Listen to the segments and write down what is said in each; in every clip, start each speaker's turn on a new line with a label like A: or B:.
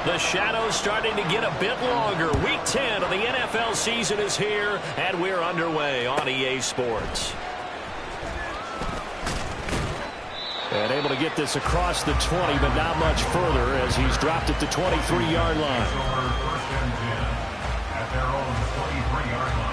A: The shadow's starting to get a bit longer. Week 10 of the NFL season is here, and we're underway on EA Sports. And able to get this across the 20, but not much further as he's dropped at the 23-yard line.
B: First and 10 at their own 23-yard line.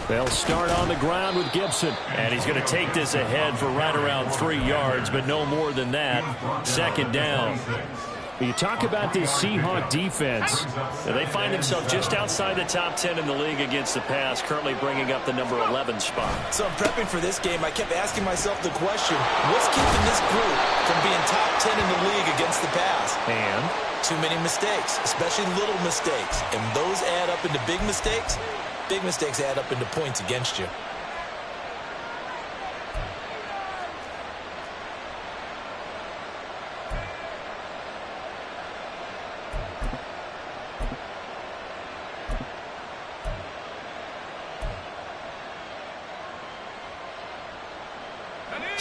A: They'll start on the ground with Gibson. And he's going to take this ahead for right around 3 yards, but no more than that. Second down. You talk about this Seahawk defense. They find themselves just outside the top 10 in the league against the pass, currently bringing up the number 11 spot.
C: So I'm prepping for this game. I kept asking myself the question, what's keeping this group from being top 10 in the league against the pass?
A: And
C: too many mistakes, especially little mistakes. And those add up into big mistakes. Big mistakes add up into points against you.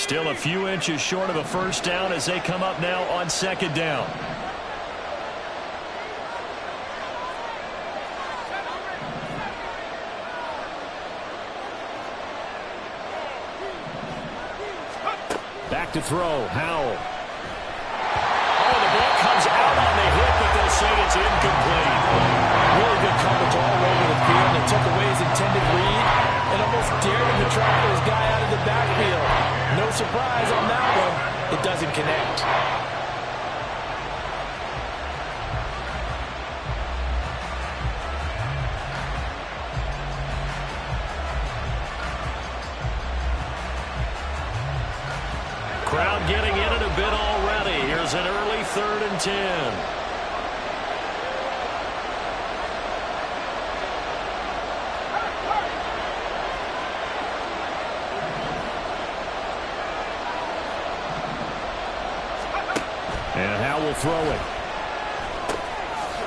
A: still a few inches short of a first down as they come up now on second down. Back to throw, Howell. Oh, the ball comes out on the hit, but they'll say it's incomplete.
C: Really good coverage all over the field. They took away his intended read and almost dared him to try his guy out of the backfield. No surprise on that one. It doesn't connect.
A: Crowd getting in it a bit already. Here's an early 3rd and 10. And Howell will throw it.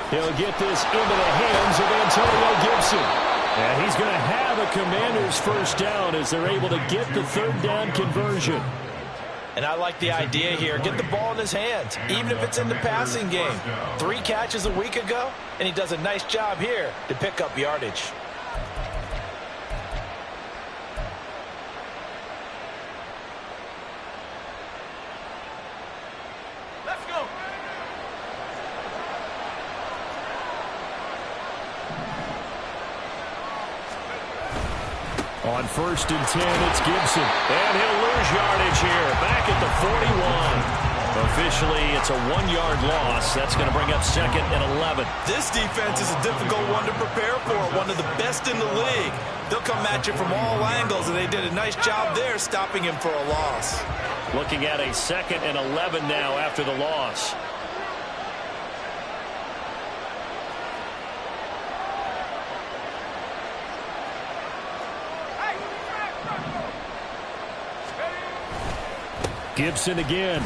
A: He'll get this into the hands of Antonio Gibson. And he's going to have a Commanders first down as they're able to get the 3rd down conversion.
C: And I like the idea here. Get the ball in his hands, even if it's in the passing game. 3 catches a week ago, and he does a nice job here to pick up yardage. Let's go.
A: On 1st and 10, it's Gibson. And he'll lose yardage here. Back at the 41. Officially, it's a 1-yard loss. That's going to bring up 2nd and 11.
C: This defense is a difficult one to prepare for. One of the best in the league. They'll come at you from all angles, and they did a nice job there stopping him for a loss.
A: Looking at a 2nd and 11 now after the loss. Gibson again.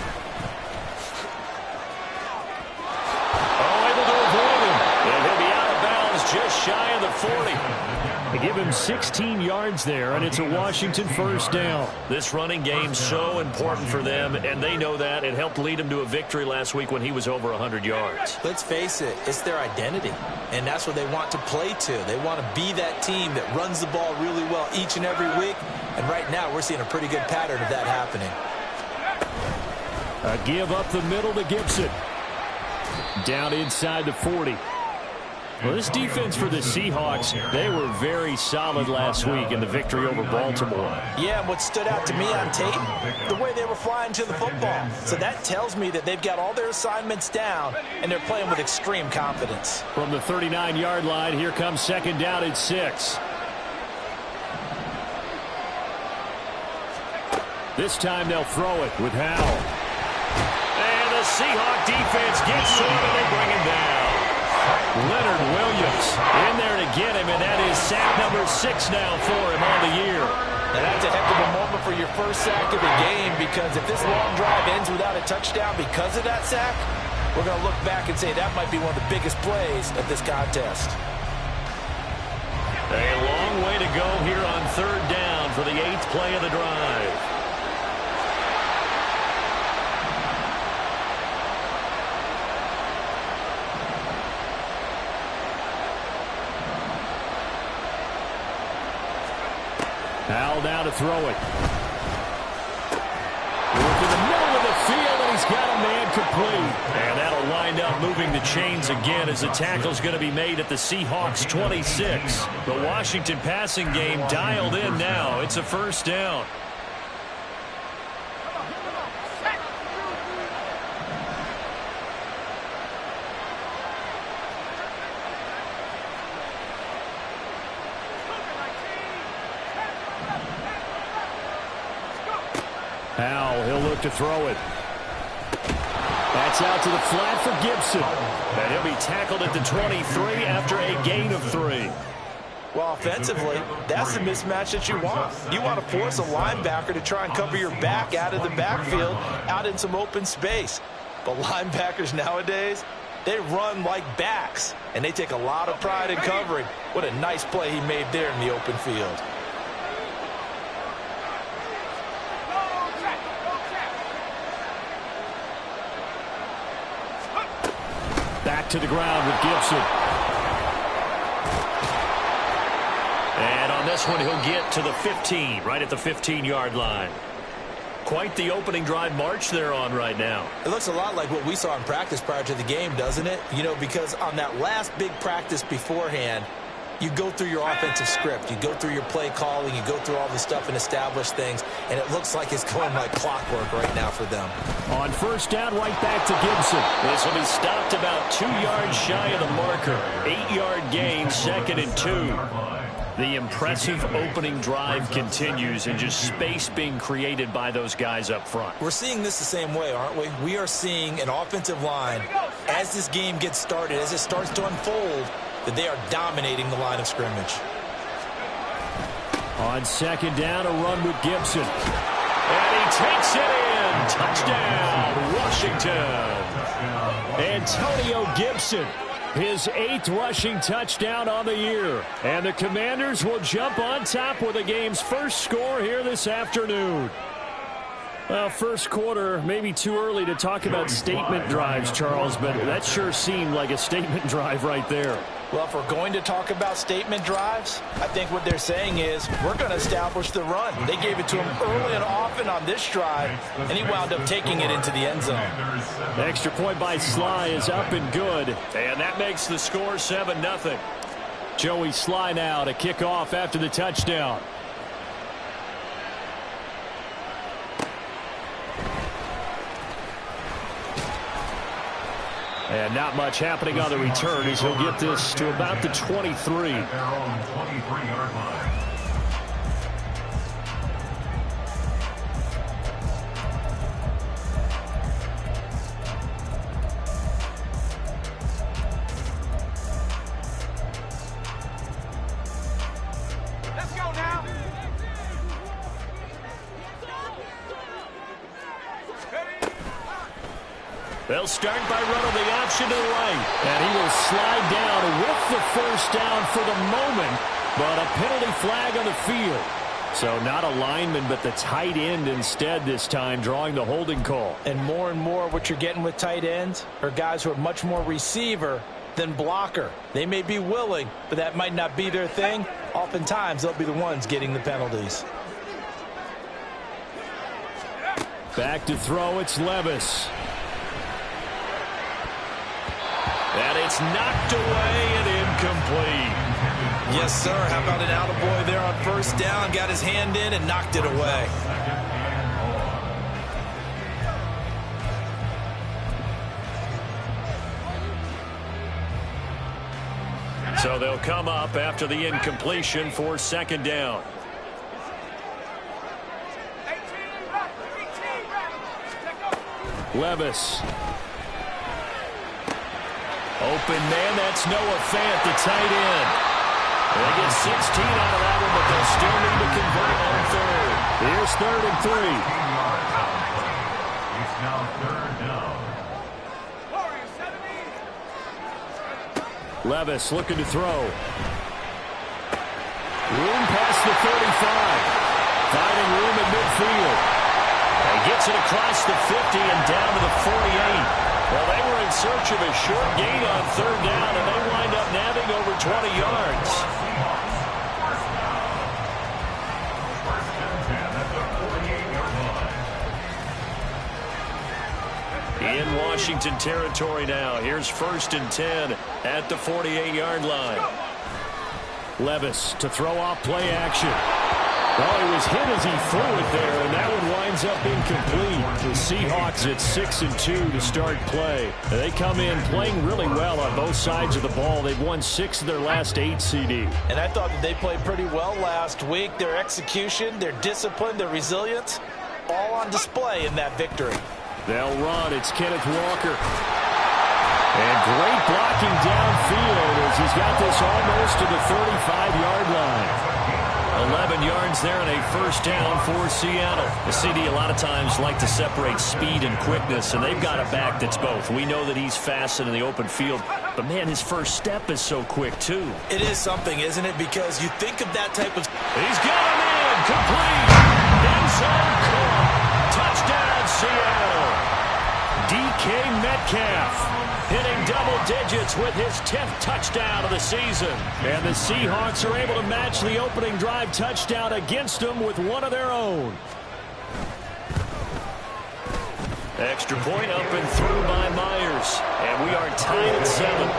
A: Oh, able to avoid him. And he'll be out of bounds just shy of the 40. They give him 16 yards there, and it's a Washington first down. This running game's so important for them, and they know that. It helped lead him to a victory last week when he was over 100 yards.
C: Let's face it, it's their identity, and that's what they want to play to. They want to be that team that runs the ball really well each and every week, and right now we're seeing a pretty good pattern of that happening.
A: A give up the middle to Gibson. Down inside the 40. Well, this defense for the Seahawks, they were very solid last week in the victory over Baltimore.
C: Yeah, and what stood out to me on tape, the way they were flying to the football. So that tells me that they've got all their assignments down, and they're playing with extreme confidence.
A: From the 39-yard line, here comes 2nd down at 6. This time they'll throw it with Howell. And the Seahawk defense gets to him, and they bring him down. Leonard Williams in there to get him, and that is sack number 6 now for him on the year.
C: And that's a heck of a moment for your first sack of the game, because if this long drive ends without a touchdown because of that sack, we're going to look back and say that might be one of the biggest plays of this contest.
A: A long way to go here on 3rd down for the 8th play of the drive. Howell now to throw it. Look in the middle of the field, and he's got a man complete. And that'll wind up moving the chains again as the tackle's going to be made at the Seahawks 26. The Washington passing game dialed in now. It's a 1st down. Howell, he'll look to throw it. That's out to the flat for Gibson. And he'll be tackled at the 23 after a gain of 3.
C: Well, offensively, that's the mismatch that you want. You want to force a linebacker to try and cover your back out of the backfield, out in some open space. But linebackers nowadays, they run like backs, and they take a lot of pride in covering. What a nice play he made there in the open field.
A: Back to the ground with Gibson. And on this one, he'll get to the 15, right at the 15-yard line. Quite the opening drive march they're on right now.
C: It looks a lot like what we saw in practice prior to the game, doesn't it? You know, because on that last big practice beforehand, you go through your offensive script. You go through your play calling. You go through all the stuff and establish things. And it looks like it's going like clockwork right now for them.
A: On 1st down, right back to Gibson. This will be stopped about 2 yards shy of the marker. 8-yard gain, 2nd and 2. The impressive opening drive continues, and just space being created by those guys up front.
C: We're seeing this the same way, aren't we? We are seeing an offensive line, as this game gets started, as it starts to unfold, that they are dominating the line of scrimmage.
A: On 2nd down, a run with Gibson. And he takes it in. Touchdown, Washington. Antonio Gibson, his 8th rushing touchdown on the year. And the Commanders will jump on top with the game's first score here this afternoon. Well, first quarter, maybe too early to talk about statement drives, Charles, but that sure seemed like a statement drive right there.
C: Well, if we're going to talk about statement drives, I think what they're saying is we're going to establish the run. They gave it to him early and often on this drive, and he wound up taking it into the end zone.
A: The extra point by Sly is up and good, and that makes the score 7-0. Joey Sly now to kick off after the touchdown. And not much happening on the return as he'll get this to about the 23.
B: Their own 23-yard line.
D: Let's go now.
A: They'll start by running the option to the right. And he will slide down with the first down for the moment, but a penalty flag on the field. So not a lineman, but the tight end instead this time, drawing the holding call.
C: And more what you're getting with tight ends are guys who are much more receiver than blocker. They may be willing, but that might not be their thing. Oftentimes, they'll be the ones getting the penalties.
A: Back to throw, it's Levis. And it's knocked away and incomplete.
C: Yes, sir. How about an attaboy there on first down? Got his hand in and knocked it away.
A: So they'll come up after the incompletion for 2nd down. Open man, that's Noah Fant, the tight end. They get 16 out of that one, but they'll still need to convert on third. Here's 3rd and 3.
B: It's now 3rd down.
A: Levis looking to throw. Room past the 35. Finding room at midfield. He gets it across the 50 and down to the 48. Well, they were in search of a short gain on 3rd down, and they wind up nabbing over 20 yards.
B: First and 10 at the 48-yard line.
A: In Washington territory now. Here's 1st and 10 at the 48-yard line. Levis to throw off play action. Well, he was hit as he threw it there, and that one winds up incomplete. The Seahawks at 6-2 to start play. They come in playing really well on both sides of the ball. They've won 6 of their last 8, CD.
C: And I thought that they played pretty well last week. Their execution, their discipline, their resilience, all on display in that victory.
A: They'll run. It's Kenneth Walker. And great blocking downfield as he's got this almost to the 35-yard line. 11 yards there and a 1st down for Seattle. The CD a lot of times like to separate speed and quickness, and they've got a back that's both. We know that he's fast in the open field, but man, his first step is so quick too.
C: It is something, isn't it? Because you think of that type of...
A: He's got him in, complete, end zone caught, touchdown Seattle. DK Metcalf hitting double digits with his 10th touchdown of the season. And the Seahawks are able to match the opening drive touchdown against them with one of their own. Extra point up and through by Myers. And we are tied at 7.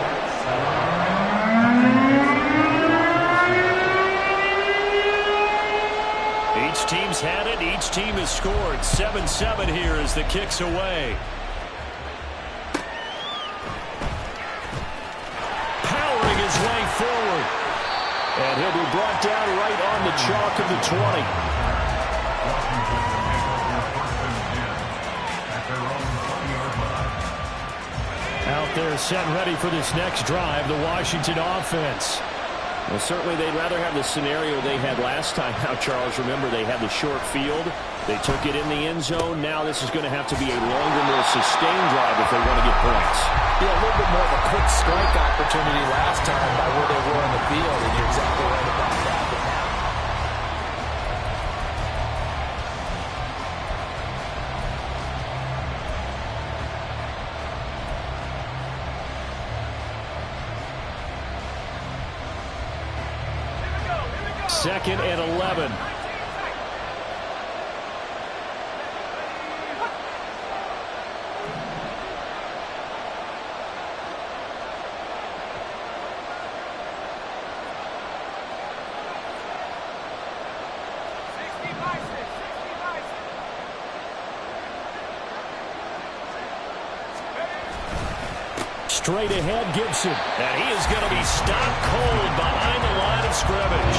A: Each team's had it. Each team has scored. 7-7 here as the kick's away. His way forward. And he'll be brought down right on the chalk of the 20. Out there set and ready for this next drive, the Washington offense. Well, certainly they'd rather have the scenario they had last time out, Charles. Remember, they had the short field. They took it in the end zone. Now this is going to have to be a longer, more sustained drive if they want to get points.
C: Yeah, a little bit more of a quick strike opportunity last time by where they were on the field, and you're exactly right about that.
A: Second and 11. Straight ahead, Gibson. And he is going to be stopped cold behind the line of scrimmage.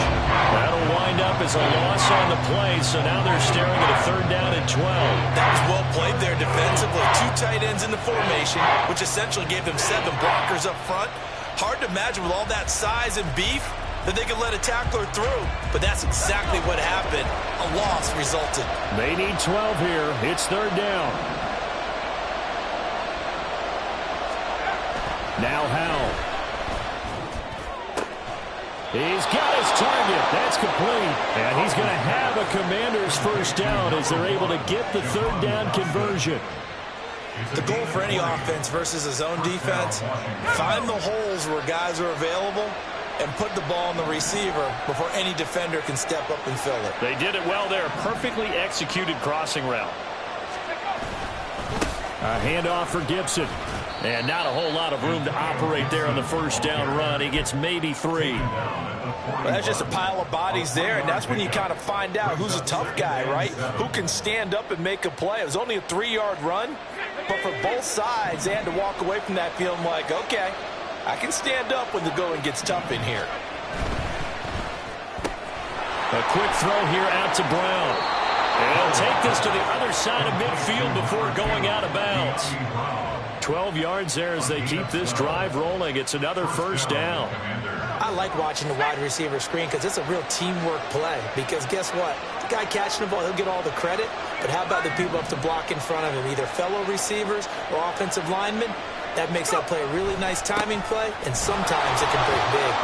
A: That'll wind up as a loss on the play, so now they're staring at a 3rd down and 12.
C: That was well played there defensively. 2 tight ends in the formation, which essentially gave them 7 blockers up front. Hard to imagine with all that size and beef that they could let a tackler through, but that's exactly what happened. A loss resulted.
A: They need 12 here. It's 3rd down. Now Howell. He's got his target. That's complete. And he's going to have a Commander's 1st down as they're able to get the 3rd down conversion.
C: The goal for any offense versus a zone defense, find the holes where guys are available and put the ball on the receiver before any defender can step up and fill it.
A: They did it well there. Perfectly executed crossing route. A handoff for Gibson. And not a whole lot of room to operate there on the 1st down run. He gets maybe 3.
C: Well, that's just a pile of bodies there, and that's when you kind of find out who's a tough guy, right? Who can stand up and make a play. It was only a 3-yard run, but for both sides, they had to walk away from that feeling like, okay, I can stand up when the going gets tough in here.
A: A quick throw here out to Brown. And he'll take this to the other side of midfield before going out of bounds. 12 yards there as they keep this drive rolling. It's another first down.
C: I like watching the wide receiver screen because it's a real teamwork play. Because guess what? The guy catching the ball, he'll get all the credit. But how about the people up to block in front of him, either fellow receivers or offensive linemen? That makes that play a really nice timing play, and sometimes it can break big.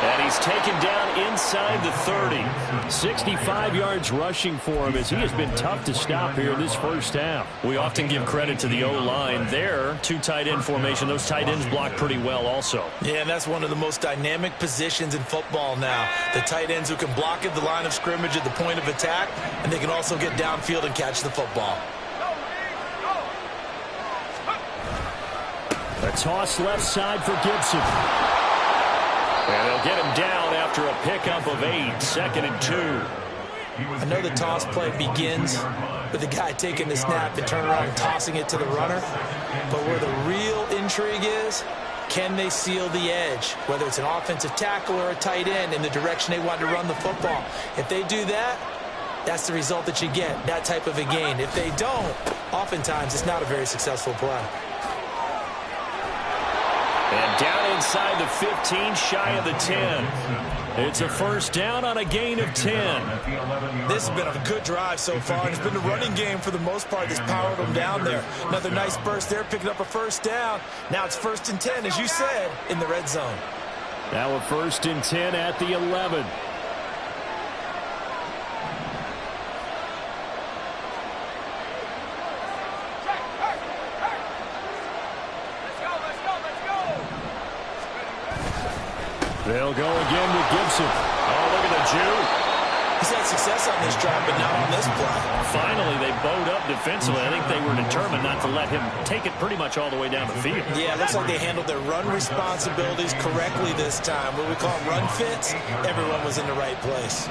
A: And he's taken down inside the 30. 65 yards rushing for him as he has been tough to stop here in this first half. We often give credit to the O-line there. Two tight end formation. Those tight ends block pretty well also.
C: Yeah, and that's one of the most dynamic positions in football now. The tight ends who can block at the line of scrimmage at the point of attack, and they can also get downfield and catch the football.
A: A toss left side for Gibson. And they'll get him down after a pickup of 8, 2nd and 2.
C: I know the toss play begins with the guy taking the snap and turning around and tossing it to the runner. But where the real intrigue is, can they seal the edge? Whether it's an offensive tackle or a tight end in the direction they want to run the football. If they do that, that's the result that you get, that type of a gain. If they don't, oftentimes it's not a very successful play.
A: And down inside the 15, shy of the 10. It's a first down on a gain of 10.
C: This has been a good drive so far. It's been the running game for the most part that's powered them down there. Another nice burst there, picking up a first down. Now it's 1st and 10, as you said, in the red zone.
A: Now a 1st and 10 at the 11. They'll go again with Gibson. Oh, look at the Jew.
C: He's had success on this drive, but not on this play.
A: Finally, they bowed up defensively. I think they were determined not to let him take it pretty much all the way down the field.
C: Yeah, it looks like they handled their run responsibilities correctly this time. What we call run fits, everyone was in the right place.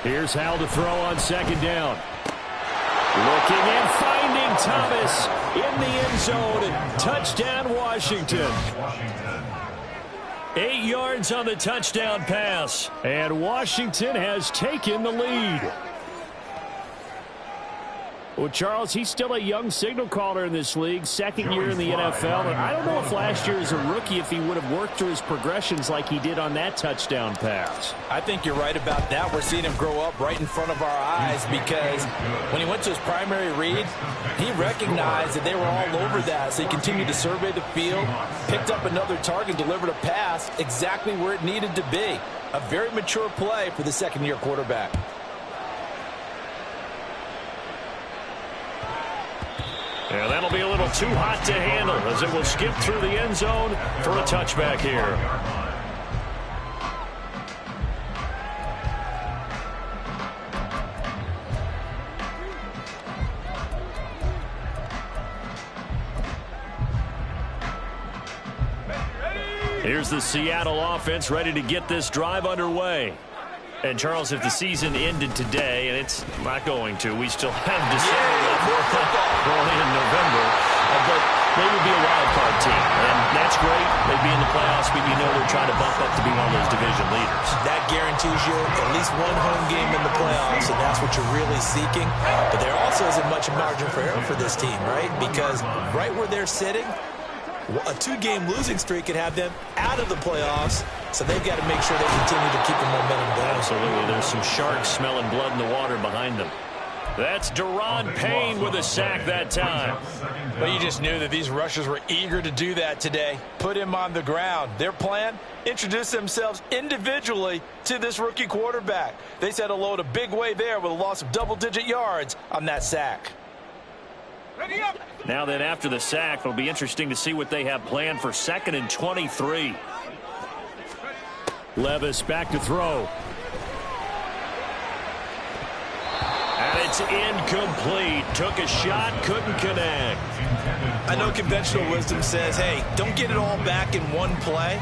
A: Here's Hal to throw on 2nd down. Looking and finding Thomas in the end zone. Touchdown, Washington. 8 yards on the touchdown pass. And Washington has taken the lead. Well, Charles, he's still a young signal caller in this league, 2nd year in the NFL. And I don't know if last year as a rookie, if he would have worked through his progressions like he did on that touchdown pass.
C: I think you're right about that. We're seeing him grow up right in front of our eyes because when he went to his primary read, he recognized that they were all over that. So he continued to survey the field, picked up another target, delivered a pass exactly where it needed to be. A very mature play for the 2nd-year quarterback.
A: Yeah, that'll be a little too hot to handle as it will skip through the end zone for a touchback here. Here's the Seattle offense ready to get this drive underway. And, Charles, if the season ended today, and it's not going to, we still have December early in November, but they would be a wild card team. And that's great. They'd be in the playoffs, but you know they're trying to bump up to be one of those division leaders.
C: That guarantees you at least one home game in the playoffs, and that's what you're really seeking. But there also isn't much margin for error for this team, right? Because right where they're sitting, a 2-game losing streak could have them out of the playoffs, so they've got to make sure they continue to keep the momentum going.
A: Absolutely. There's some sharks smelling blood in the water behind them. That's Deron Payne with a sack that time.
C: But you just knew that these rushers were eager to do that today. Put him on the ground. Their plan, introduce themselves individually to this rookie quarterback. They said hello to Big Way there with a loss of double-digit yards on that sack.
A: Now then, after the sack, it'll be interesting to see what they have planned for 2nd and 23. Levis back to throw. And it's incomplete. Took a shot, couldn't connect.
C: I know conventional wisdom says, hey, don't get it all back in one play.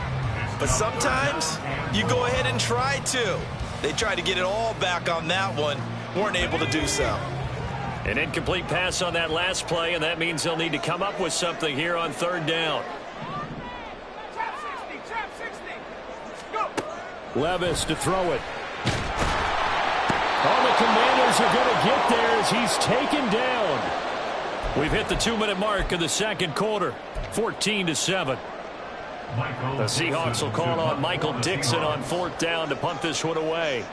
C: But sometimes you go ahead and try to. They tried to get it all back on that one. Weren't able to do so.
A: An incomplete pass on that last play, and that means they'll need to come up with something here on 3rd down. Levis to throw it. Oh, the Commanders are going to get there as he's taken down. We've hit the 2-minute mark of the second quarter, 14-7. The Seahawks will call on Michael Dixon on 4th down to punt this one away.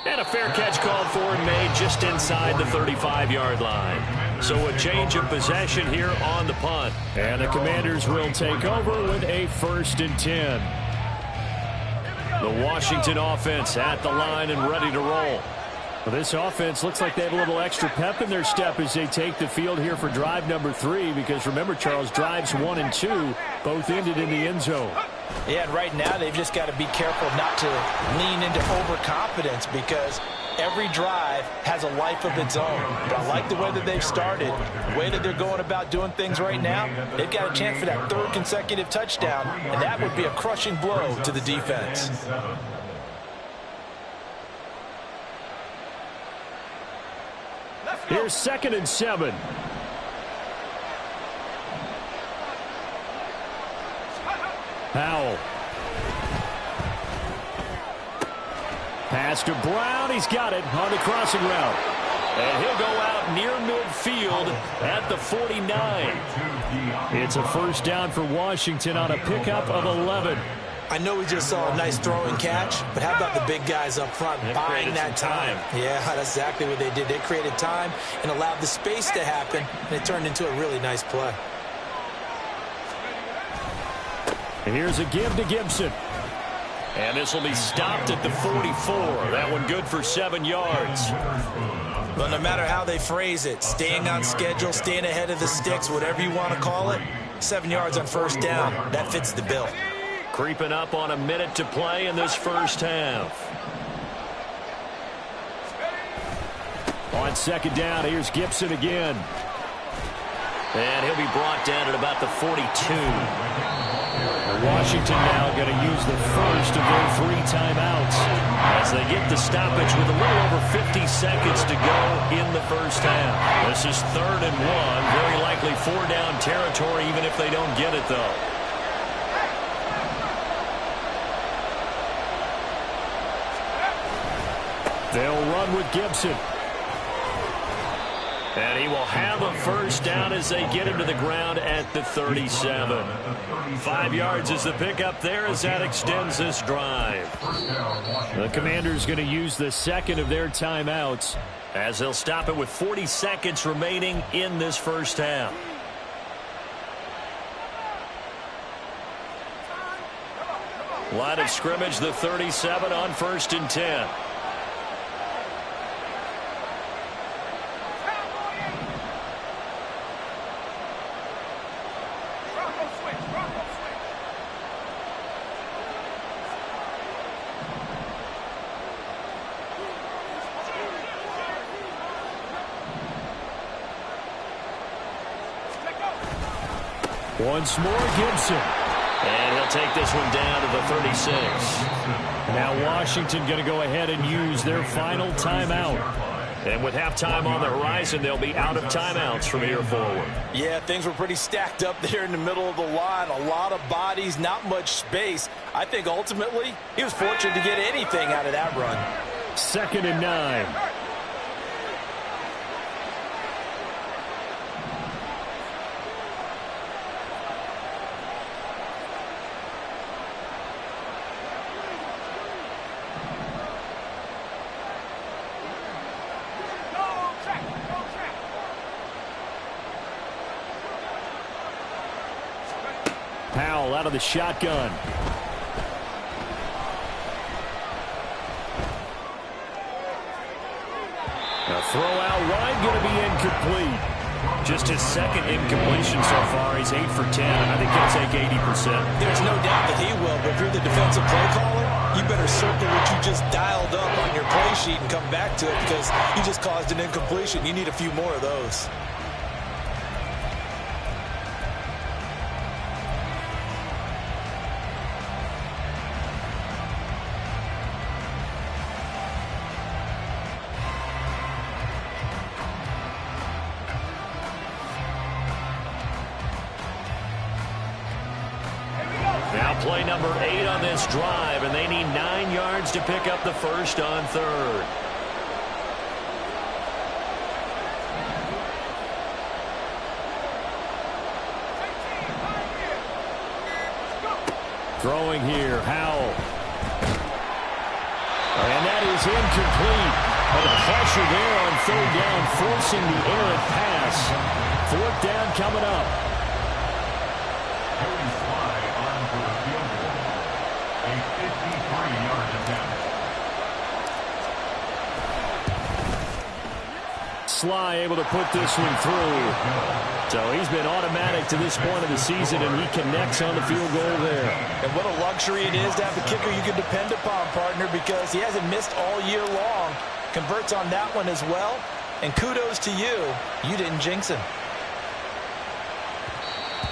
A: And a fair catch called for and made just inside the 35-yard line. So a change of possession here on the punt. And the Commanders will take over with a 1st and 10. The Washington offense at the line and ready to roll. Well, this offense looks like they have a little extra pep in their step as they take the field here for drive number 3. Because remember, Charles, drives 1 and 2 both ended in the end zone.
C: Yeah, and right now they've just got to be careful not to lean into overconfidence because every drive has a life of its own. But I like the way that they've started, the way that they're going about doing things right now. They've got a chance for that 3rd consecutive touchdown, and that would be a crushing blow to the defense.
A: Here's 2nd and 7. Powell. Pass to Brown. He's got it on the crossing route. And he'll go out near midfield at the 49. It's a 1st down for Washington on a pickup of 11.
E: I know we just saw a nice throwing catch, but how about the big guys up front buying that time? Yeah, that's exactly what they did. They created time and allowed the space to happen, and it turned into a really nice play.
A: And here's a give to Gibson. And this will be stopped at the 44. That one good for 7 yards.
E: Well, no matter how they phrase it, staying on schedule, staying ahead of the sticks, whatever you want to call it, 7 yards on 1st down, that fits the bill.
A: Creeping up on a minute to play in this 1st half. On 2nd down, here's Gibson again. And he'll be brought down at about the 42. Washington now going to use the first of their 3 timeouts as they get the stoppage with a little over 50 seconds to go in the 1st half. This is 3rd and 1, very likely 4-down territory even if they don't get it, though. They'll run with Gibson. And he will have a 1st down as they get him to the ground at the 37. 5 yards is the pickup there as that extends this drive. The Commanders going to use the 2nd of their timeouts as they'll stop it with 40 seconds remaining in this 1st half. Line of scrimmage, the 37 on 1st and 10. Once more, Gibson. And he'll take this one down to the 36. Now Washington going to go ahead and use their final timeout. And with halftime on the horizon, they'll be out of timeouts from here forward.
C: Yeah, things were pretty stacked up there in the middle of the line. A lot of bodies, not much space. I think ultimately he was fortunate to get anything out of that run.
A: 2nd and 9. Powell out of the shotgun. A throw out wide going to be incomplete. Just his 2nd incompletion so far. He's 8 for 10. I think he'll take 80%.
E: There's no doubt that he will, but if you're the defensive play caller, you better circle what you just dialed up on your play sheet and come back to it because you just caused an incompletion. You need a few more of those.
A: Now Now play number 8 on this drive, and they need 9 yards to pick up the first on third. Throwing here, Howell. And that is incomplete. And the pressure there on third down, forcing the errant pass. Fourth down coming up.
B: A 53-yard attempt.
A: Sly able to put this one through. So he's been automatic to this point of the season, and he connects on the field goal there.
C: And what a luxury it is to have a kicker you can depend upon, partner, because he hasn't missed all year long. Converts on that one as well. And kudos to you. You didn't jinx him.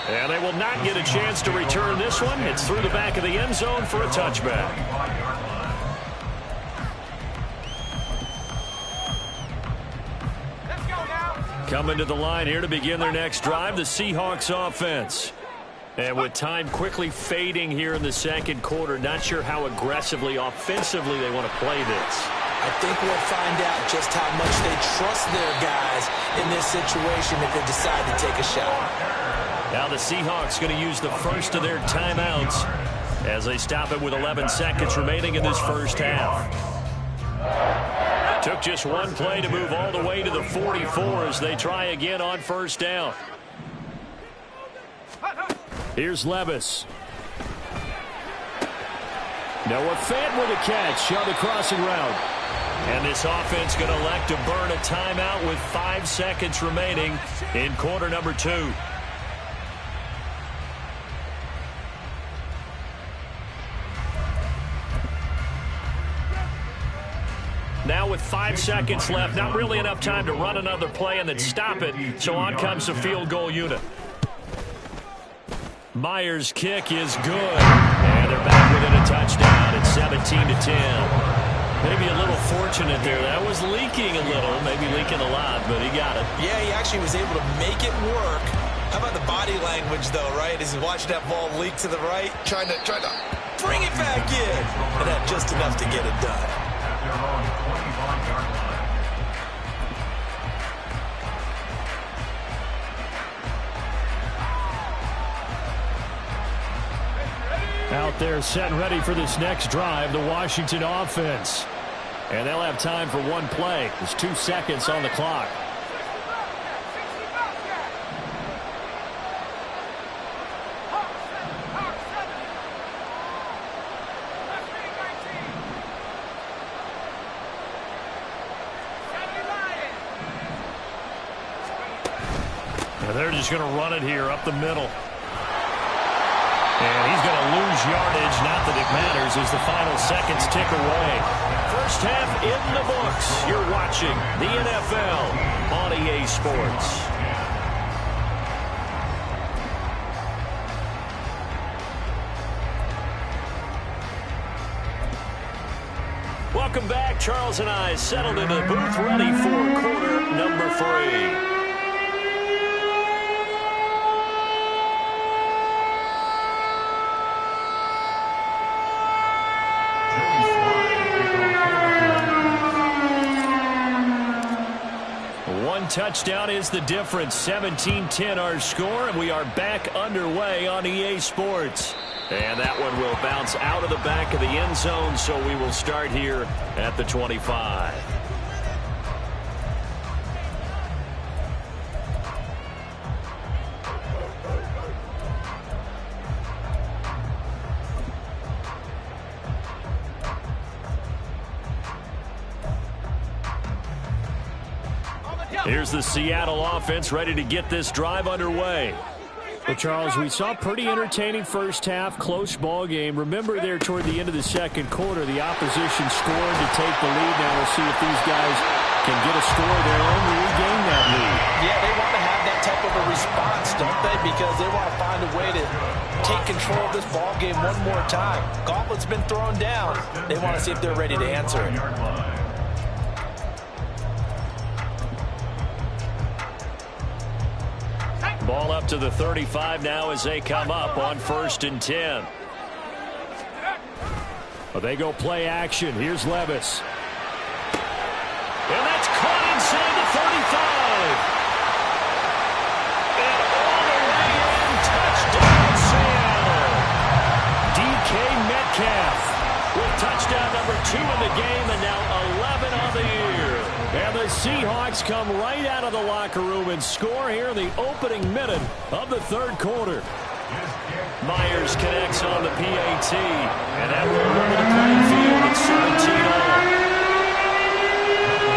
A: And they will not get a chance to return this one. It's through the back of the end zone for a touchback.
D: Let's go now.
A: Coming to the line here to begin their next drive, the Seahawks offense. And with time quickly fading here in the second quarter, not sure how aggressively, offensively they want to play this.
E: I think we'll find out just how much they trust their guys in this situation if they decide to take a shot.
A: Now the Seahawks going to use the first of their timeouts as they stop it with 11 seconds remaining in this first half. Took just one play to move all the way to the 44 as they try again on first down. Here's Levis. Noah Fant with a catch on the crossing route. And this offense going to elect to burn a timeout with 5 seconds remaining in quarter number 2. Now with 5 seconds left, not really enough time to run another play and then stop it, so on comes the field goal unit. Myers' kick is good, and they're back within a touchdown. It's 17-10. Maybe a little fortunate there. That was leaking a little, maybe leaking a lot, but he got it.
E: Yeah, he actually was able to make it work. How about the body language, though, right? As he's watching that ball leak to the right, trying to bring it back in. And that just enough to get it done.
B: At their own 25-yard line.
A: Out there set and ready for this next drive, the Washington offense. And they'll have time for one play. There's 2 seconds on the clock. And they're just going to run it here up the middle. And he's going to lose yardage. Not that it matters as the final seconds tick away. First half in the books. You're watching the NFL on EA Sports. Welcome back. Charles and I settled into the booth, ready for quarter number 3. Touchdown is the difference. 17-10 our score, and we are back underway on EA Sports. And that one will bounce out of the back of the end zone, so we will start here at the 25. Here's the Seattle offense ready to get this drive underway. Well, Charles, we saw pretty entertaining first half, close ball game. Remember there toward the end of the second quarter, the opposition scored to take the lead. Now we'll see if these guys can get a score of their own to regain that lead.
C: Yeah, they want to have that type of a response, don't they? Because they want to find a way to take control of this ball game one more time. Gauntlet's been thrown down. They want to see if they're ready to answer it.
A: Ball up to the 35 now as they come up on 1st and 10. Well, they go play action. Here's Levis. And that's caught inside the 35. And all the way in, touchdown Seattle. DK Metcalf with touchdown number 2 in the game and now 11 on the year. And the Seahawks come right out of the locker room and score here in the opening minute of the third quarter. Myers connects on the PAT, and that will level the playing field at 17-all.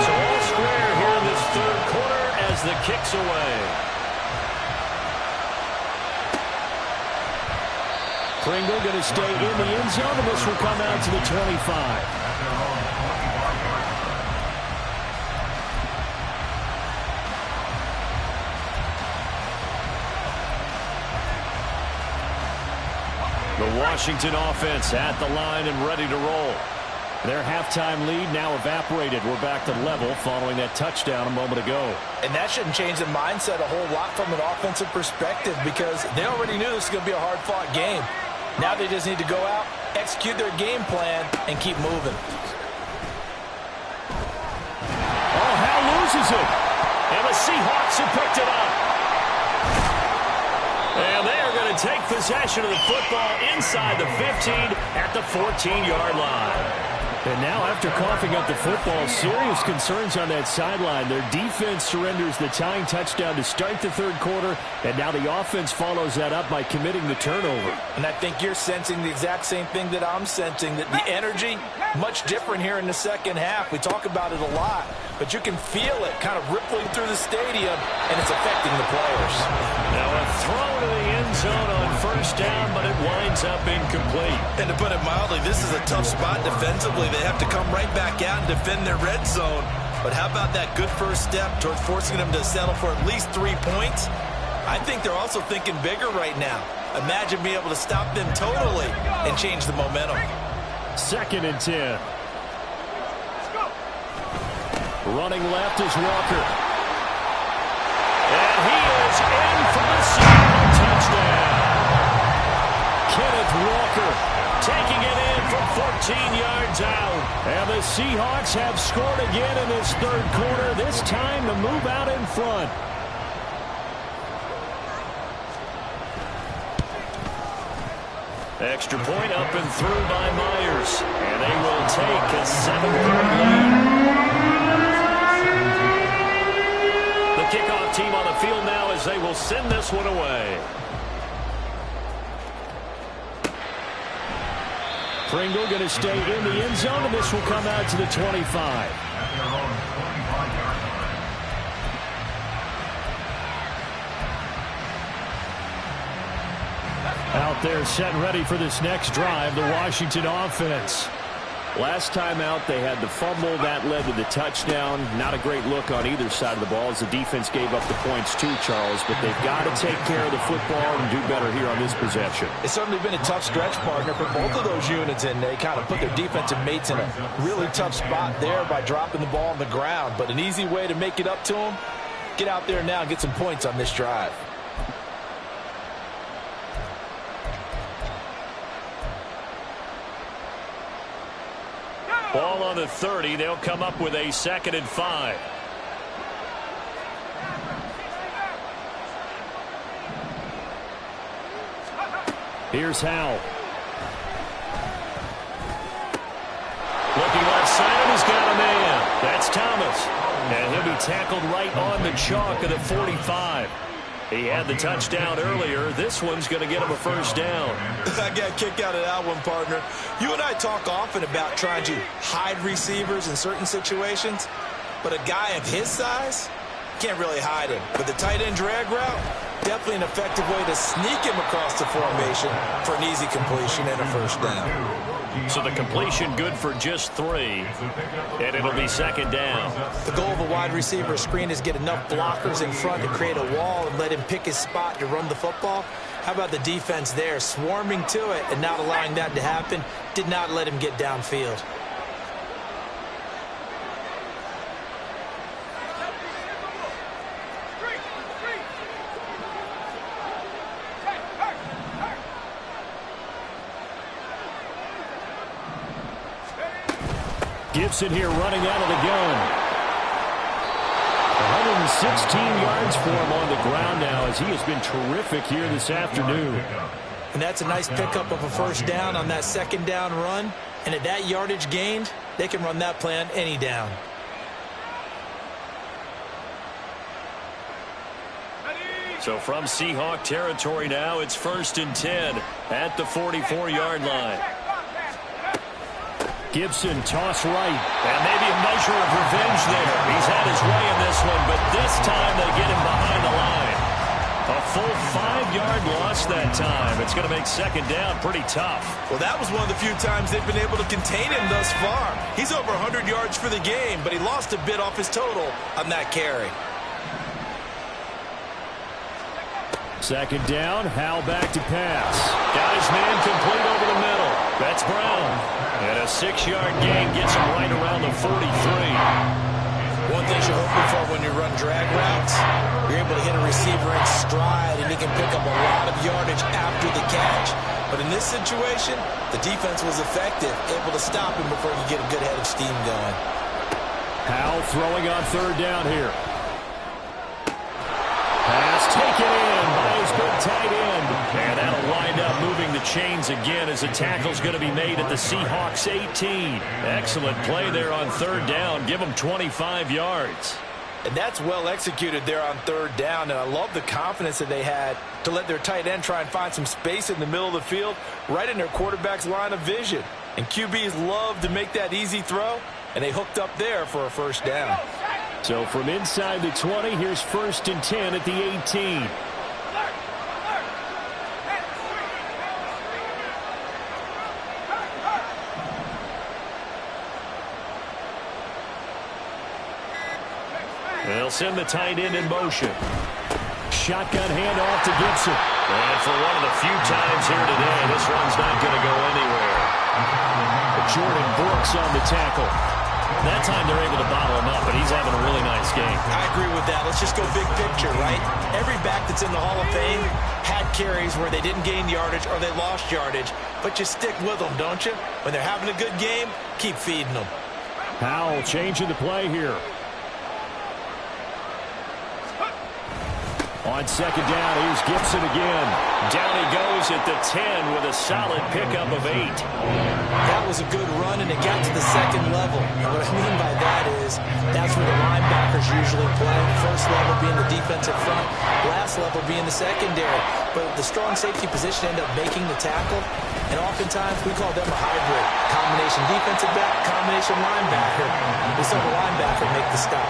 A: So all square here in this third quarter as the kick's away. Pringle going to stay in the end zone, and this will come out to the 25. The Washington offense at the line and ready to roll. Their halftime lead now evaporated. We're back to level following that touchdown a moment ago.
C: And that shouldn't change the mindset a whole lot from an offensive perspective because they already knew this was going to be a hard-fought game. Now they just need to go out, execute their game plan, and keep moving.
A: Oh, Hal loses it. And the Seahawks have picked it up. And they are going to take possession of the football inside the 15 at the 14-yard line. And now after coughing up the football, serious concerns on that sideline. Their defense surrenders the tying touchdown to start the third quarter, and now the offense follows that up by committing the turnover.
C: And I think you're sensing the exact same thing that I'm sensing, that the energy, much different here in the second half. We talk about it a lot, but you can feel it kind of rippling through the stadium, and it's affecting the players.
A: Now a throw to the end zone on first down, but it winds up incomplete.
C: And to put it mildly, this is a tough spot defensively. They have to come right back out and defend their red zone. But how about that good first step towards forcing them to settle for at least 3 points? I think they're also thinking bigger right now. Imagine being able to stop them totally and change the momentum.
A: 2nd and 10. Running left is Walker. And he is in for the Seattle touchdown. Kenneth Walker taking it in from 14 yards out. And the Seahawks have scored again in this third quarter, this time to move out in front. Extra point up and through by Myers. And they will take a 7-point lead. The kickoff team on the field now as they will send this one away. Pringle going to stay in the end zone, and this will come out to the 25. Out there set and ready for this next drive, the Washington offense. Last time out, they had the fumble. That led to the touchdown. Not a great look on either side of the ball as the defense gave up the points too, Charles. But they've got to take care of the football and do better here on this possession.
C: It's certainly been a tough stretch, partner, for both of those units, and they kind of put their defensive mates in a really tough spot there by dropping the ball on the ground. But an easy way to make it up to them, get out there now and get some points on this drive.
A: Ball on the 30. They'll come up with a 2nd and 5. Here's Howell. Looking left side, and he's got a man. That's Thomas. And he'll be tackled right on the chalk of the 45. He had the touchdown earlier. This one's going to get him a first down.
C: I got a kick out of that one, partner. You and I talk often about trying to hide receivers in certain situations, but a guy of his size can't really hide him. But the tight end drag route, definitely an effective way to sneak him across the formation for an easy completion and a first down.
A: So the completion good for just 3, and it'll be 2nd down.
E: The goal of a wide receiver screen is get enough blockers in front to create a wall and let him pick his spot to run the football. How about the defense there, swarming to it and not allowing that to happen? Did not let him get downfield.
A: Gibson here running out of the gun. 116 yards for him on the ground now as he has been terrific here this afternoon.
E: And that's a nice pickup of a first down on that second down run. And at that yardage gained, they can run that play on any down.
A: So from Seahawk territory now, it's 1st and 10 at the 44-yard line. Gibson toss right, and maybe a measure of revenge there. He's had his way in this one, but this time they get him behind the line. A full 5-yard loss that time. It's going to make second down pretty tough.
C: Well, that was one of the few times they've been able to contain him thus far. He's over 100 yards for the game, but he lost a bit off his total on that carry.
A: Second down, Howell back to pass. Got his man complete over the middle. That's Brown. And a 6-yard gain gets him right around the 43.
E: One thing you're hoping for when you run drag routes, you're able to hit a receiver in stride, and he can pick up a lot of yardage after the catch. But in this situation, the defense was effective, able to stop him before you get a good head of steam going.
A: Howell throwing on third down here. Pass taken in by his big tight end. And that'll wind up moving the chains again as the tackle's going to be made at the Seahawks 18. Excellent play there on third down. Give them 25 yards.
C: And that's well executed there on third down. And I love the confidence that they had to let their tight end try and find some space in the middle of the field, right in their quarterback's line of vision. And QBs love to make that easy throw, and they hooked up there for a first down.
A: So from inside the 20, here's 1st and 10 at the 18. They'll send the tight end in motion. Shotgun handoff to Gibson. And for one of the few times here today, this one's not going to go anywhere. Jordan Brooks on the tackle. That time they're able to bottle him up, but he's having a really nice game.
E: I agree with that. Let's just go big picture, right? Every back that's in the Hall of Fame had carries where they didn't gain yardage or they lost yardage, but you stick with them, don't you? When they're having a good game, keep feeding them.
A: Howell changing the play here. On second down, here's Gibson again. Down he goes at the 10 with a solid pickup of 8.
E: That was a good run, and it got to the second level. And what I mean by that is that's where the linebackers usually play. First level being the defensive front, last level being the secondary. But the strong safety position ended up making the tackle, and oftentimes we call them a hybrid. Combination defensive back, combination linebacker. We saw the linebacker make the stop.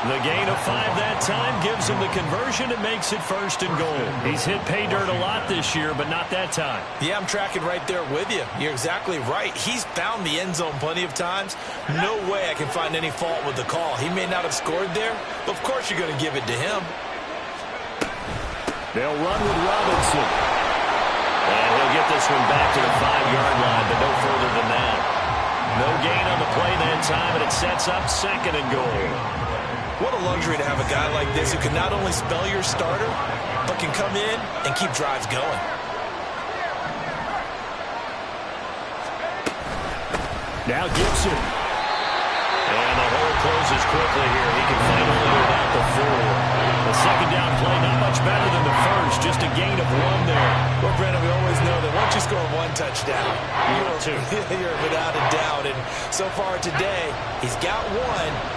A: The gain of 5 that time gives him the conversion and makes it 1st and goal. He's hit pay dirt a lot this year, but not that time.
C: Yeah, I'm tracking right there with you. You're exactly right. He's found the end zone plenty of times. No way I can find any fault with the call. He may not have scored there, but of course you're going to give it to him.
A: They'll run with Robinson. And he'll get this one back to the 5-yard line, but no further than that. No gain on the play that time, and it sets up 2nd and goal.
C: What a luxury to have a guy like this who can not only spell your starter, but can come in and keep drives going.
A: Now Gibson. And the hole closes quickly here. He can finally get out the 4. The second down play, not much better than the first. Just a gain of 1 there.
C: Well, Brandon, we always know that once you score 1 touchdown, you're without a doubt. And so far today, he's got 1,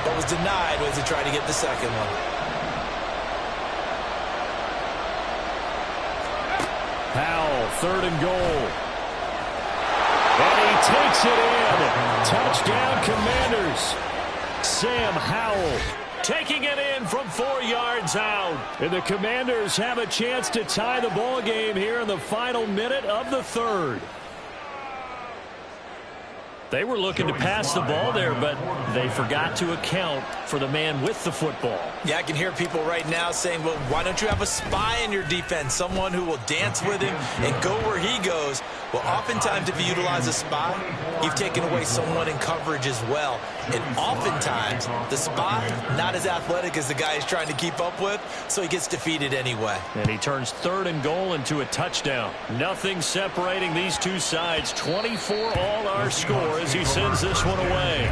C: but was denied as he tried to get the second one.
A: Howell, 3rd and goal. And he takes it in. Touchdown, Commanders. Sam Howell taking it in from 4 yards out. And the Commanders have a chance to tie the ball game here in the final minute of the 3rd. They were looking to pass the ball there, but they forgot to account for the man with the football.
E: Yeah, I can hear people right now saying, well, why don't you have a spy in your defense, someone who will dance with him and go where he goes? Well, oftentimes if you utilize a spy, you've taken away someone in coverage as well. And oftentimes, the spy, not as athletic as the guy he's trying to keep up with, so he gets defeated anyway.
A: And he turns 3rd and goal into a touchdown. Nothing separating these two sides. 24 all our score as he sends this one away.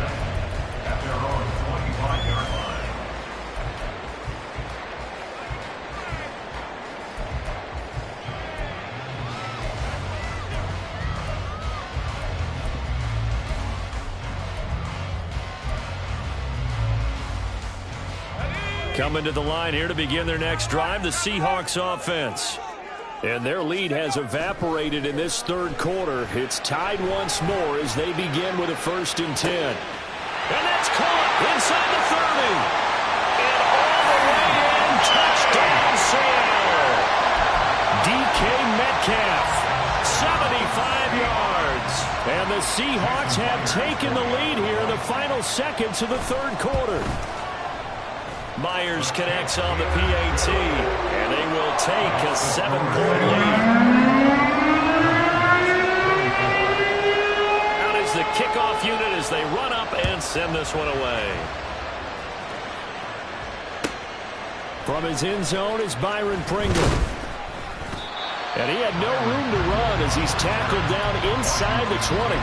A: Coming to the line here to begin their next drive, the Seahawks offense. And their lead has evaporated in this third quarter. It's tied once more as they begin with a 1st and 10. And that's caught inside the 30. And all the way in, touchdown Seattle. DK Metcalf, 75 yards. And the Seahawks have taken the lead here in the final seconds of the third quarter. Myers connects on the PAT, and they will take a 7-point lead. Out is the kickoff unit as they run up and send this one away. From his end zone is Byron Pringle. And he had no room to run as he's tackled down inside the 20.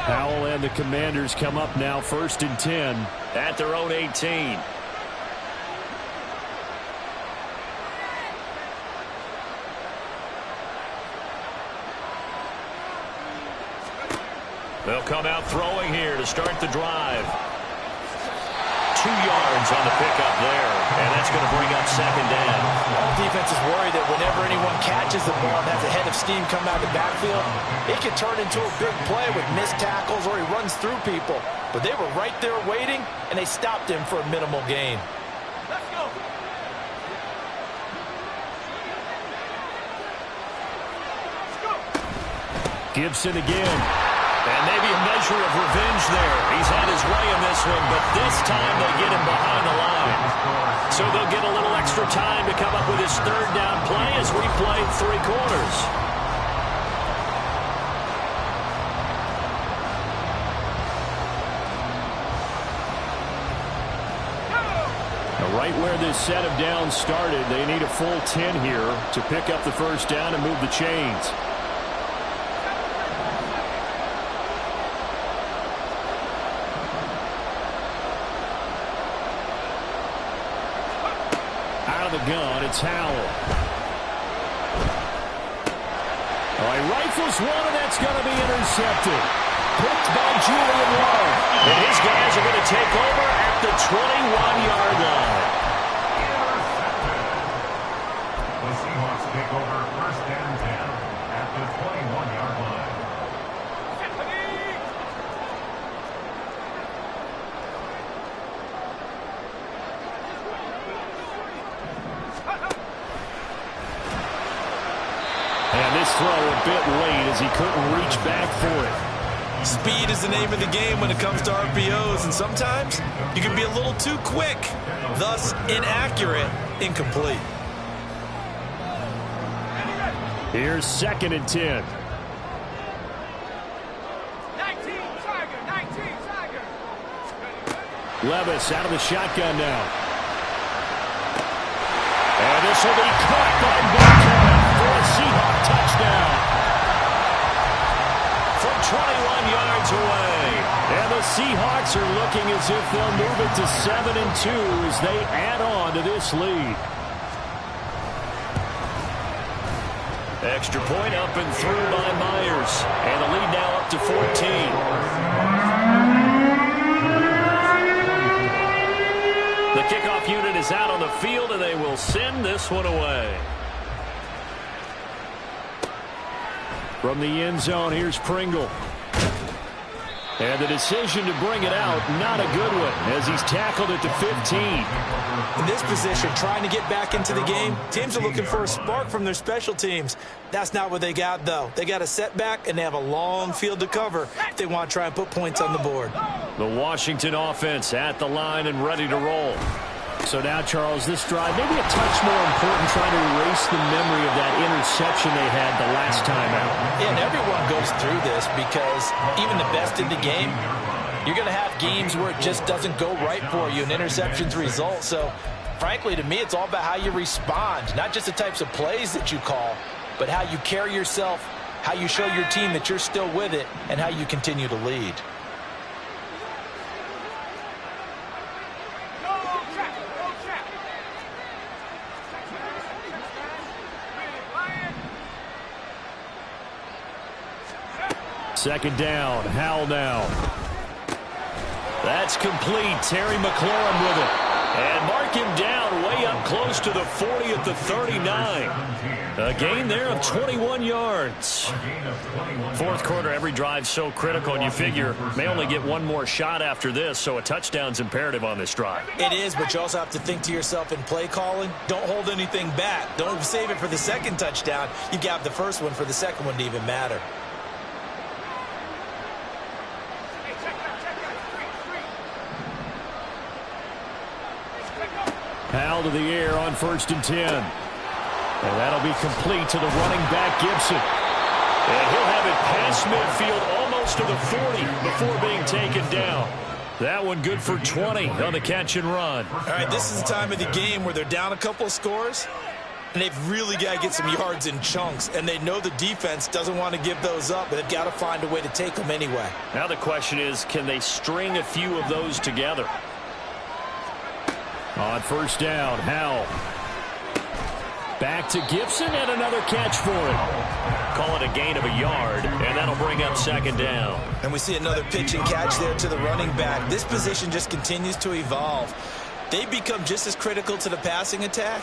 A: Howell and the Commanders come up now 1st and 10 at their own 18. They'll come out throwing here to start the drive. 2 yards on the pickup there, and that's going to bring up 2nd down.
E: The defense is worried that whenever anyone catches the ball and has a head of steam come out of the backfield, it can turn into a big play with missed tackles or he runs through people. But they were right there waiting, and they stopped him for a minimal gain.
D: Let's go.
A: Gibson again. And maybe a measure of revenge there. He's had his way in this one, but this time they get him behind the line. So they'll get a little extra time to come up with his 3rd down play as we played 3 quarters. Right where this set of downs started, they need a full 10 here to pick up the 1st down and move the chains. The gun, it's Howell. Oh, he rifles one, and that's going to be intercepted. Picked by Julian Love. And his guys are going to take over at the 21-yard line.
B: The Seahawks take over 1st and 10 at the 21-yard line.
A: And this throw a bit late as he couldn't reach back for it.
C: Speed is the name of the game when it comes to RPOs, and sometimes you can be a little too quick, thus inaccurate, incomplete.
A: Here's 2nd and 10.
D: 19 Tiger.
A: Levis out of the shotgun now. And this will be caught by Metcalf for a Seahawk touchdown. From 21 yards away. And the Seahawks are looking as if they'll move it to 7-2 as they add on to this lead. Extra point up and through by Myers. And the lead now up to 14. The kickoff unit is out on the field, and they will send this one away. From the end zone, here's Pringle. And the decision to bring it out, not a good one, as he's tackled at the 15.
E: In this position, trying to get back into the game, teams are looking for a spark from their special teams. That's not what they got, though. They got a setback, and they have a long field to cover if they want to try and put points on the board.
A: The Washington offense at the line and ready to roll. So now, Charles, this drive maybe a touch more important, trying to erase the memory of that interception they had the last time out.
E: Yeah, and everyone goes through this because even the best in the game, you're going to have games where it just doesn't go right for you and interceptions result. So, frankly, to me, it's all about how you respond, not just the types of plays that you call, but how you carry yourself, how you show your team that you're still with it, and how you continue to lead.
A: Second down, Howell now. That's complete. Terry McLaurin with it. And mark him down way up close to the 40 at the 39. A gain there of 21 yards. Fourth quarter, every drive so critical, and you figure may only get one more shot after this, so a touchdown's imperative on this drive.
E: It is, but you also have to think to yourself in play calling, don't hold anything back. Don't save it for the second touchdown. You got the first one for the second one to even matter.
A: Powell to the air on 1st and 10. And that'll be complete to the running back, Gibson. And he'll have it past midfield almost to the 40 before being taken down. That one good for 20 on the catch and run.
E: All right, this is the time of the game where they're down a couple of scores, and they've really got to get some yards in chunks, and they know the defense doesn't want to give those up, but they've got to find a way to take them anyway.
A: Now the question is, can they string a few of those together? On 1st down, Howell. Back to Gibson and another catch for him. Call it a gain of a yard, and that'll bring up 2nd down.
E: And we see another pitch and catch there to the running back. This position just continues to evolve. They become just as critical to the passing attack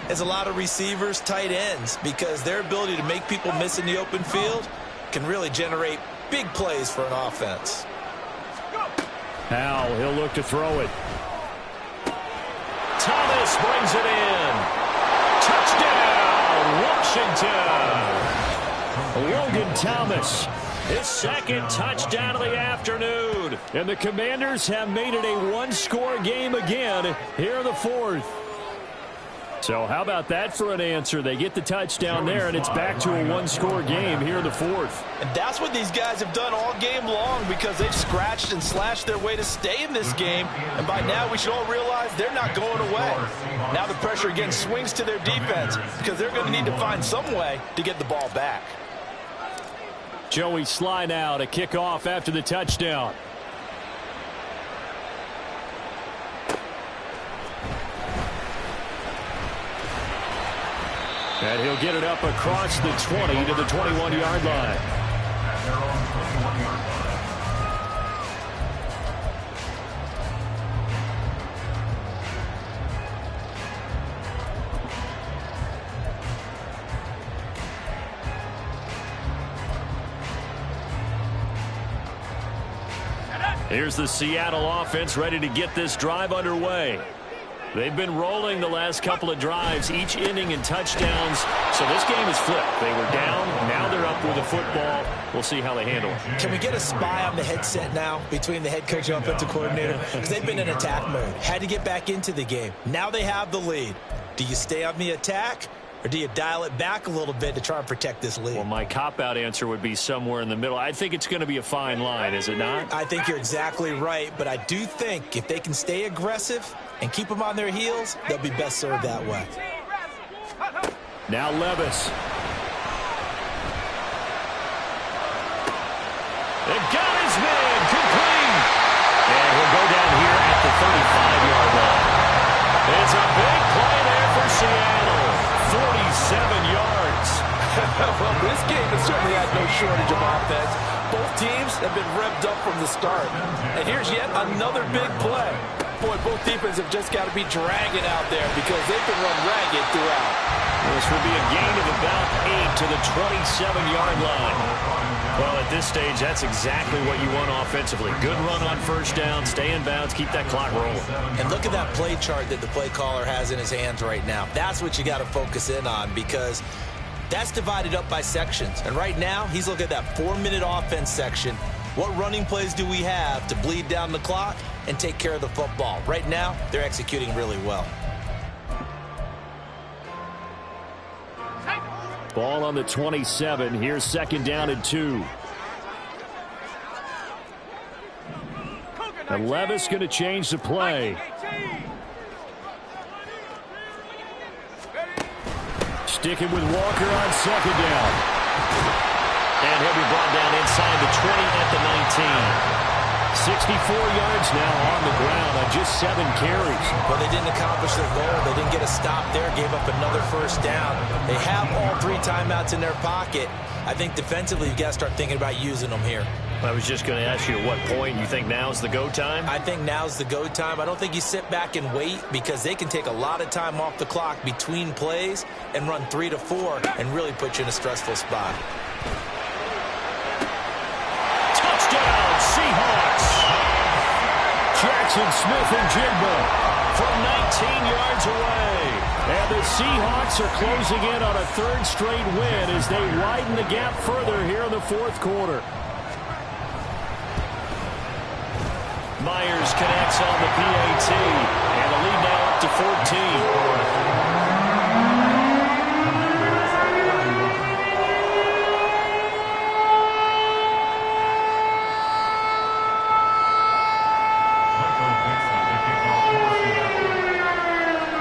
E: as a lot of receivers, tight ends, because their ability to make people miss in the open field can really generate big plays for an offense.
A: Howell, he'll look to throw it. Thomas brings it in. Touchdown, Washington. Logan Thomas, his second touchdown of the afternoon. And the Commanders have made it a one-score game again here in the 4th. So how about that for an answer? They get the touchdown there, and it's back to a one-score game here in the 4th.
C: And that's what these guys have done all game long, because they've scratched and slashed their way to stay in this game. And by now, we should all realize they're not going away. Now the pressure again swings to their defense, because they're going to need to find some way to get the ball back.
A: Joey Sly now to kick off after the touchdown. And he'll get it up across the 20 to the 21-yard line. Here's the Seattle offense ready to get this drive underway. They've been rolling the last couple of drives, each inning in touchdowns. So this game is flipped. They were down, now they're up with the football. We'll see how they handle it.
E: Can we get a spy on the headset now between the head coach and offensive coordinator? Because they've been in attack mode. Had to get back into the game. Now they have the lead. Do you stay on the attack, or do you dial it back a little bit to try and protect this lead?
A: Well, my cop-out answer would be somewhere in the middle. I think it's going to be a fine line, is it not?
E: I think you're exactly right, but I do think if they can stay aggressive and keep them on their heels, they'll be best served that way.
A: Now Levis. They got his man, complete. And he'll go down here at the 35-yard line. It's a big play there for Seattle. 47 yards.
C: Well, this game has certainly had no shortage of offense. Both teams have been revved up from the start. And here's yet another big play. Boy, both defenses have just got to be dragging out there, because they can run ragged throughout.
A: This will be a gain of about 8 to the 27-yard line. Well, at this stage, that's exactly what you want offensively. Good run on 1st down, stay in bounds, keep that clock rolling.
E: And look at that play chart that the play caller has in his hands right now. That's what you got to focus in on, because that's divided up by sections. And right now, he's looking at that 4-minute offense section. What running plays do we have to bleed down the clock and take care of the football? Right now, they're executing really well.
A: Ball on the 27. Here's 2nd down and 2. And Levis going to change the play. Sticking with Walker on 2nd down. And he'll be brought down inside the 20 at the 19. 64 yards now on the ground on just 7 carries.
E: Well, they didn't accomplish their goal. They didn't get a stop there, gave up another 1st down. They have all 3 timeouts in their pocket. I think defensively, you've got to start thinking about using them here.
A: I was just going to ask you at what point you think now's the go time?
E: I think now's the go time. I don't think you sit back and wait because they can take a lot of time off the clock between plays and run 3 to 4 and really put you in a stressful spot.
A: Touchdown, Seahawks! Jackson Smith-Njigba from 19 yards away. And the Seahawks are closing in on a third straight win as they widen the gap further here in the fourth quarter. Myers connects on the PAT, and the lead now up to 14.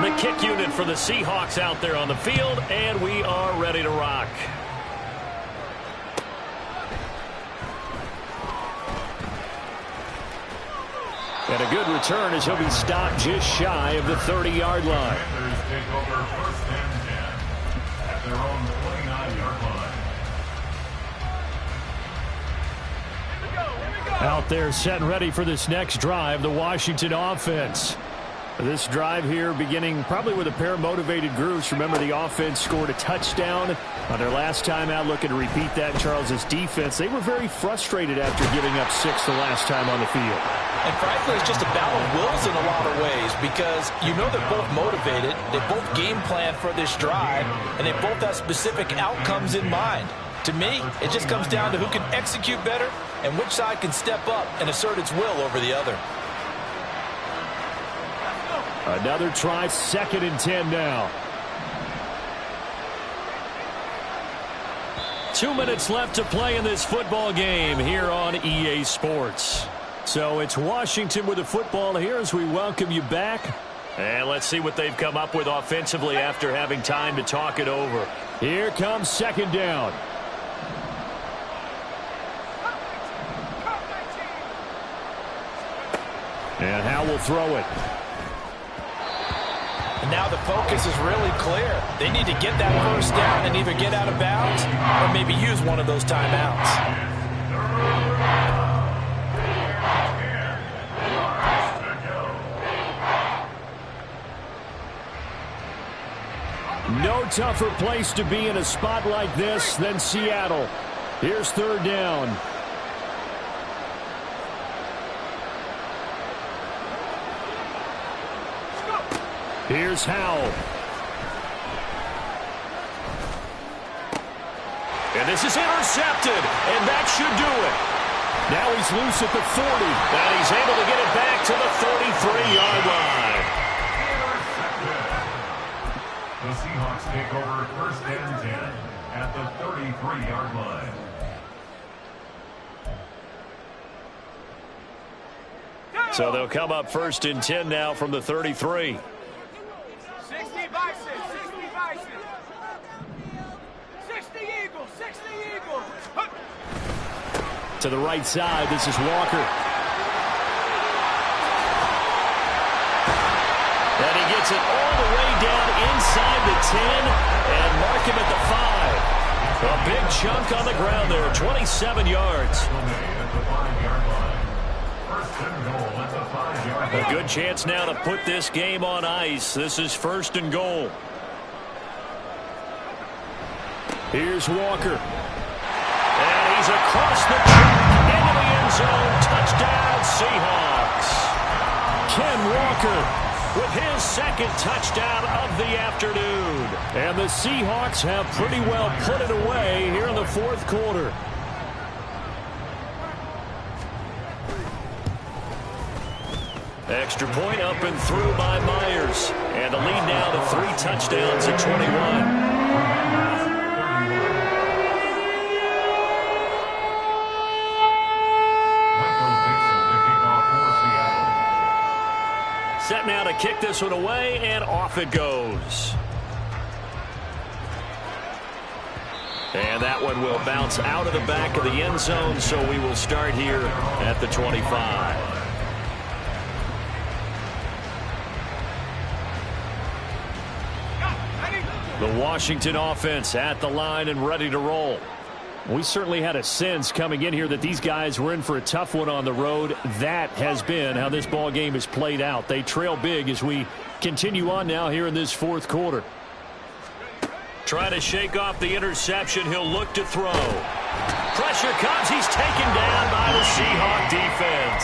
A: The kick unit for the Seahawks out there on the field, and we are ready to rock. And a good return as he'll be stopped just shy of the 30-yard line.
B: Take over first and 10 at their own 29-yard line.
A: Out there set and ready for this next drive, the Washington offense. This drive here beginning probably with a pair of motivated groups. Remember, the offense scored a touchdown on their last time out. Looking to repeat that. Charles's defense, they were very frustrated after giving up 6 the last time on the field.
E: And frankly, it's just a battle of wills in a lot of ways because you know they're both motivated, they both game plan for this drive, and they both have specific outcomes in mind. To me, it just comes down to who can execute better and which side can step up and assert its will over the other.
A: Another try, 2nd and 10 now. 2 minutes left to play in this football game here on EA Sports. So it's Washington with the football here as we welcome you back. And let's see what they've come up with offensively after having time to talk it over. Here comes 2nd down. And Howe will throw it.
E: And now the focus is really clear. They need to get that first down and either get out of bounds or maybe use one of those timeouts.
A: No tougher place to be in a spot like this than Seattle. Here's 3rd down. Here's Howell. And this is intercepted, and that should do it. Now he's loose at the 40, and he's able to get it back to the 33-yard line.
B: The Seahawks take over first and 10 at the 33-yard line.
A: So they'll come up 1st and 10 now from the 33.
D: 60 Bison, 60 Bison. 60 Eagles, 60 Eagles.
A: To the right side, this is Walker. And he gets it all the way down inside the 10 and mark him at the 5. A big chunk on the ground there, 27 yards. A good chance now to put this game on ice. This is 1st and goal. Here's Walker. And he's across the track into the end zone. Touchdown, Seahawks. Ken Walker with his 2nd touchdown of the afternoon. And the Seahawks have pretty well put it away here in the 4th quarter. Extra point up and through by Myers. And the lead now to 3 touchdowns at 21. Set now to kick this one away, and off it goes. And that one will bounce out of the back of the end zone, so we will start here at the 25. The Washington offense at the line and ready to roll. We certainly had a sense coming in here that these guys were in for a tough one on the road. That has been how this ball game has played out. They trail big as we continue on now here in this fourth quarter. Trying to shake off the interception. He'll look to throw. Pressure comes. He's taken down by the Seahawk defense.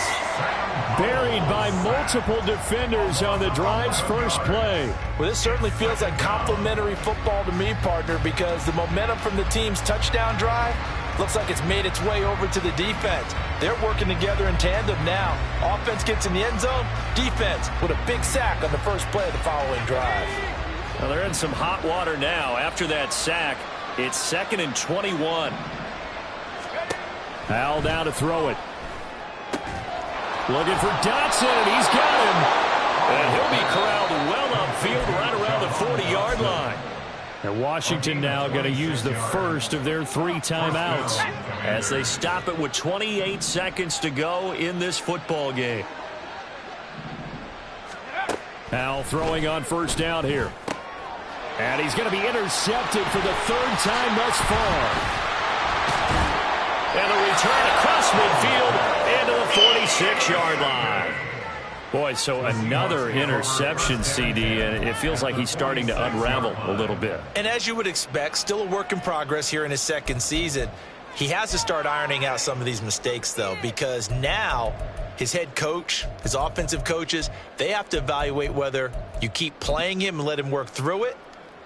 A: Buried by multiple defenders on the drive's first play.
C: Well, this certainly feels like complimentary football to me, partner, because the momentum from the team's touchdown drive looks like it's made its way over to the defense. They're working together in tandem now. Offense gets in the end zone. Defense with a big sack on the first play of the following drive.
A: Well, they're in some hot water now. After that sack, it's 2nd and 21. Al down to throw it. Looking for Dotson. He's got him. And he'll be corralled well upfield right around the 40-yard line. And Washington now going to use the first of their 3 timeouts as they stop it with 28 seconds to go in this football game. Al throwing on first down here. And he's going to be intercepted for the 3rd time thus far. And a return across midfield into the 46-yard line. Boy, so another interception, CD, and it feels like he's starting to unravel a little bit.
C: And as you would expect, still a work in progress here in his 2nd season. He has to start ironing out some of these mistakes, though, because now his head coach, his offensive coaches, they have to evaluate whether you keep playing him and let him work through it,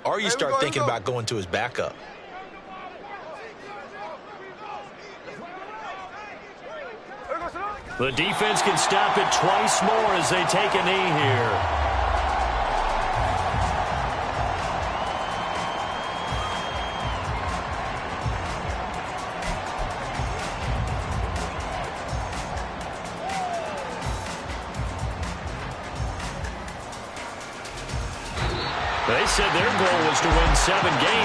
C: or you start thinking about going to his backup.
A: The defense can stop it twice more as they take a knee here. They said their goal was to win 7 games.